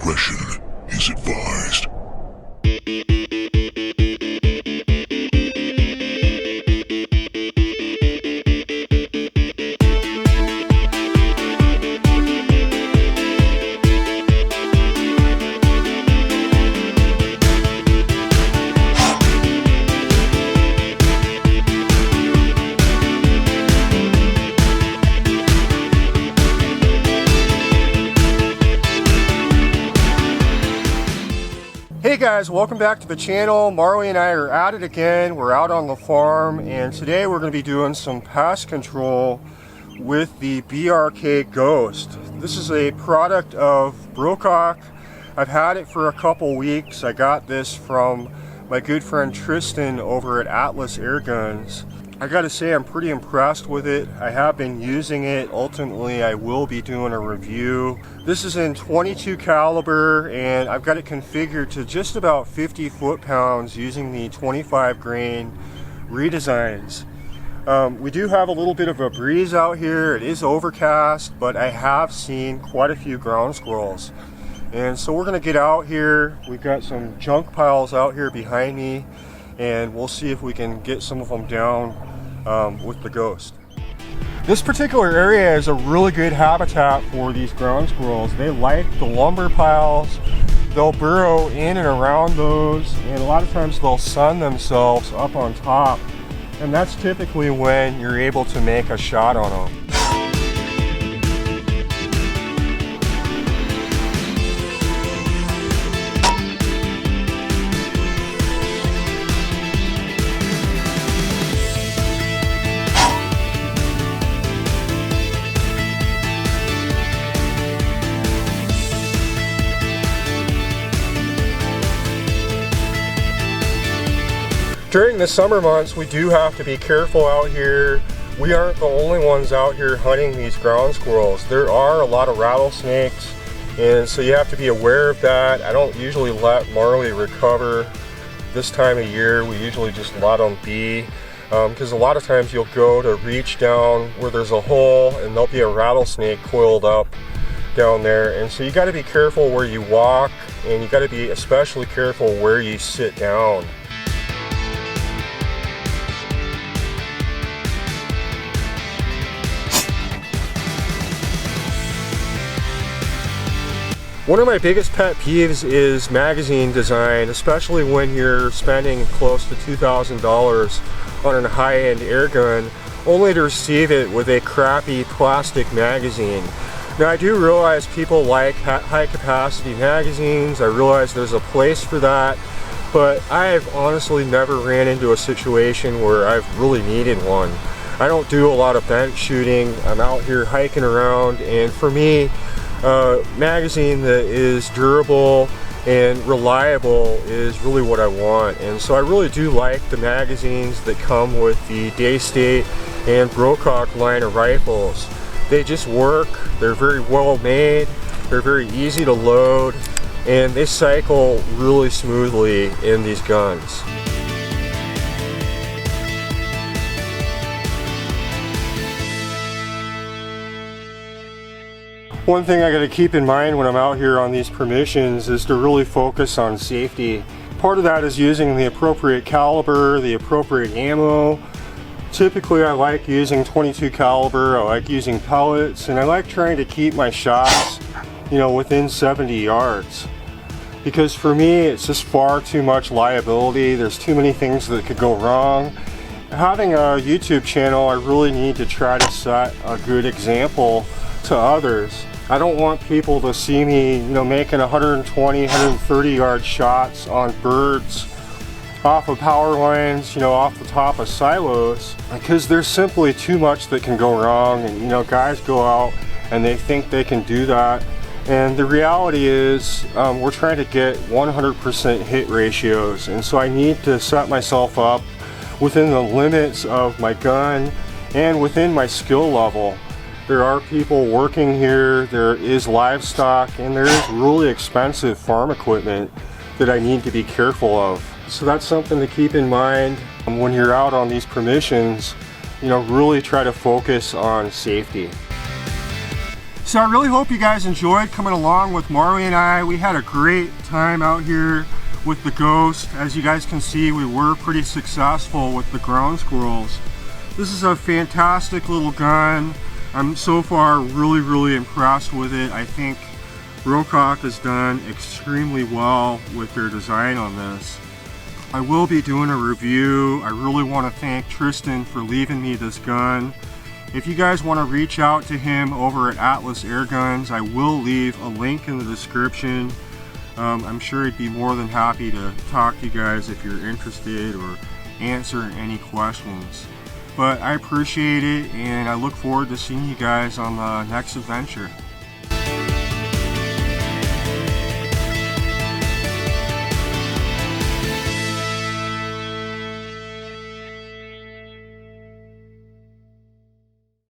discretion is advised. Hey guys, welcome back to the channel. Marley and I are at it again. We're out on the farm, and today we're going to be doing some pest control with the BRK Ghost. This is a product of Brocock. I've had it for a couple weeks. I got this from my good friend Tristan over at PCP Airguns. I gotta say, I'm pretty impressed with it. I have been using it. Ultimately, I will be doing a review. This is in 22 caliber, and I've got it configured to just about 50 foot-pounds using the 25 grain redesigns. We do have a little bit of a breeze out here. It is overcast, but I have seen quite a few ground squirrels. And so we're gonna get out here. We've got some junk piles out here behind me, and we'll see if we can get some of them down with the Ghost. This particular area is a really good habitat for these ground squirrels. They like the lumber piles. They'll burrow in and around those, and a lot of times they'll sun themselves up on top, and that's typically when you're able to make a shot on them. During the summer months, we do have to be careful out here. We aren't the only ones out here hunting these ground squirrels. There are a lot of rattlesnakes, and so you have to be aware of that. I don't usually let Marley recover this time of year. We usually just let them be, because a lot of times you'll go to reach down where there's a hole and there'll be a rattlesnake coiled up down there. And so you got to be careful where you walk, and you got to be especially careful where you sit down. One of my biggest pet peeves is magazine design, especially when you're spending close to $2,000 on a high-end airgun, only to receive it with a crappy plastic magazine. Now, I do realize people like high-capacity magazines. I realize there's a place for that, but I've honestly never ran into a situation where I've really needed one. I don't do a lot of bench shooting. I'm out here hiking around, and for me, magazine that is durable and reliable is really what I want. And so I really do like the magazines that come with the Daystate and Brocock line of rifles. They just work, they're very well made, they're very easy to load, and they cycle really smoothly in these guns. One thing I got to keep in mind when I'm out here on these permissions is to really focus on safety. Part of that is using the appropriate caliber, the appropriate ammo. Typically I like using 22 caliber, I like using pellets, and I like trying to keep my shots, you know, within 70 yards. Because for me, it's just far too much liability. There's too many things that could go wrong. Having a YouTube channel, I really need to try to set a good example to others. I don't want people to see me, you know, making 120, 130 yard shots on birds off of power lines, you know, off the top of silos, because there's simply too much that can go wrong. And you know, guys go out and they think they can do that, and the reality is we're trying to get 100% hit ratios, and so I need to set myself up within the limits of my gun and within my skill level. There are people working here, there is livestock, and there is really expensive farm equipment that I need to be careful of. So that's something to keep in mind when you're out on these permissions. You know, really try to focus on safety. So I really hope you guys enjoyed coming along with Marley and I. We had a great time out here with the Ghost. As you guys can see, we were pretty successful with the Ground Squirrels. This is a fantastic little gun. I'm so far really impressed with it. I think Brocock has done extremely well with their design on this. I will be doing a review. I really want to thank Tristan for leaving me this gun. If you guys want to reach out to him over at Atlas Airguns, I will leave a link in the description. I'm sure he'd be more than happy to talk to you guys if you're interested or answer any questions. But I appreciate it, and I look forward to seeing you guys on the next adventure.